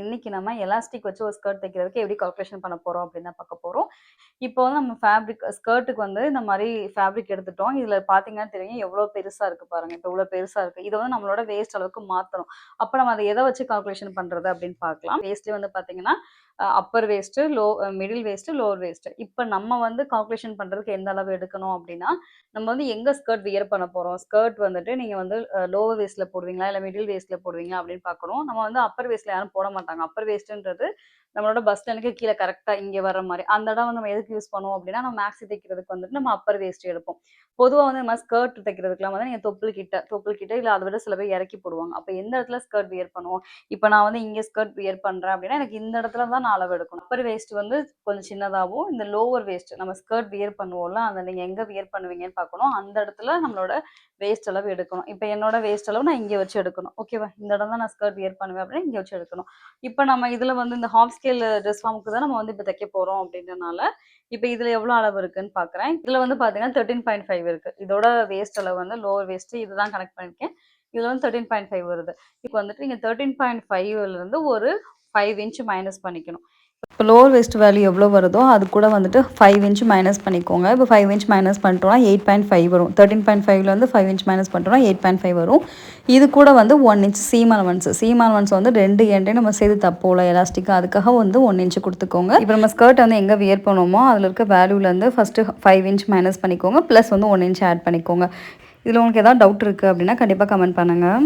இன்னைக்கு நம்ம எலாஸ்டிக் வச்சு ஒரு ஸ்கர்ட் தைக்கிறதுக்கு எப்படி கால்குலேஷன் பண்ண போறோம் அப்படின்னு தான் பார்க்க போறோம். இப்போ வந்து நம்ம ஸ்கர்ட்டுக்கு வந்து இந்த மாதிரி ஃபேப்ரிக் எடுத்துட்டோம். இதுல பார்த்தீங்கன்னா தெரியும் எவ்வளோ பெருசா இருக்கு பாருங்க. இப்போ இவ்வளோ பெருசா இருக்கு. இதை வந்து நம்மளோட வேஸ்ட் அளவுக்கு மாத்தணும். அப்ப நம்ம அதை எதை வச்சு கால்குலேஷன் பண்றது அப்படின்னு பார்க்கலாம். வேஸ்ட்லயே வந்து பார்த்தீங்கன்னா upper waist, middle waist, lower waist. இப்போ நம்ம வந்து கால்குலேஷன் பண்றதுக்கு எந்த அளவு எடுக்கணும் அப்படின்னா, நம்ம வந்து எங்க ஸ்கர்ட் வியர் பண்ண போறோம். ஸ்கர்ட் வந்துட்டு நீங்க வந்து லோவர் வேஸ்ட்ல போடுவீங்களா இல்ல மிடில் வேஸ்ட்ல போடுவீங்களா அப்படின்னு பார்க்கணும். நம்ம வந்து அப்பர் வேஸ்ட்ல யாரும் போட மாட்டாங்க. அப்பர் வேஸ்ட்ன்றது நம்மளோட பஸ் லைனுக்கு கீழே கரெக்டா இங்க வர மாதிரி அந்த இடம் வந்து நம்ம எதுக்கு யூஸ் பண்ணுவோம் அப்படின்னா நம்ம மேக்ஸி தைக்கிறதுக்கு வந்துட்டு நம்ம அப்பர் வேஸ்ட் எடுப்போம். பொதுவா வந்து நம்ம ஸ்கர்ட் தைக்கிறதுக்குலாம் வந்து நீங்க தொப்புள் கிட்ட இல்ல அதை விட சில பேர் இறக்கி போடுவாங்க. அப்ப எந்த இடத்துல ஸ்கர்ட் வியர் பண்ணுவோம். இப்ப நான் வந்து இங்க ஸ்கர்ட் வியர் பண்றேன் அப்படின்னா எனக்கு இந்த இடத்துல தான் நான் அளவு எடுக்கணும். அப்பர் வேஸ்ட் வந்து கொஞ்சம் சின்னதாகவும் இந்த லோவர் வேஸ்ட் நம்ம ஸ்கர்ட் வியர் பண்ணுவோம்ல அந்த நீங்க எங்க வியர் பண்ணுவீங்கன்னு பார்க்கணும். அந்த இடத்துல நம்மளோட வேஸ்ட் அளவு எடுக்கணும். இப்போ என்னோட வேஸ்ட் அளவு நான் இங்க வச்சு எடுக்கணும். ஓகேவா? இந்த இடம் தான் நான் ஸ்கர்ட் வியர் பண்ணுவேன் அப்படின்னா இங்க வச்சு எடுக்கணும். இப்போ நம்ம இதுல வந்து இந்த ஹாஃப் ஸ்கேல் ட்ரெஸ் ஃபார்முக்கு தான் நம்ம வந்து இப்போ தைக்க போறோம் அப்படின்றனால இப்போ இதுல எவ்வளவு அளவு இருக்குன்னு பாக்குறேன். இதுல வந்து பாத்தீங்கன்னா 13.5 இருக்கு. இதோட வேஸ்ட் அளவு வந்து லோவர் வேஸ்ட் இதுதான் கனெக்ட் பண்ணிருக்கேன். இதுல வந்து 13.5 வருது. இப்போ வந்துட்டு நீங்க 13.5ல இருந்து ஒரு 5 இன்ச் மைனஸ் பண்ணிக்கணும். இப்போ லோவர் வேஸ்ட் வேல்யூ எவ்வளோ வருதோ அது கூட வந்துட்டு 5 இன்ச் மைனஸ் பண்ணிக்கோங்க. இப்போ 5 இன்ச் மைனஸ் பண்ணிட்டோம்னா 8.5 வரும். 13.5ல வந்து 5 இன்ச் மைனஸ் பண்ணிட்டோம்னா 8.5 வரும். இது கூட வந்து 1 இன்ச் சீம் அலவன்ஸ் வந்து 2 எண்டையும் நம்ம சேர்த்து தப்போல எலாஸ்டிக் அதுக்காக வந்து 1 இன்ச் கொடுத்துக்கோங்க. இப்போ நம்ம ஸ்கர்ட் வந்து எங்கே வியர் பண்ணுவோமோ அதில் இருக்க வேல்யூலேருந்து ஃபஸ்ட்டு 5 இன்ச் மைனஸ் பண்ணிக்கோங்க ப்ளஸ் வந்து 1 இன்ச் ஆட் பண்ணிக்கோங்க. இதில் உங்களுக்கு ஏதாவது டவுட் இருக்குது அப்படின்னா கண்டிப்பாக கமெண்ட் பண்ணுங்கள்.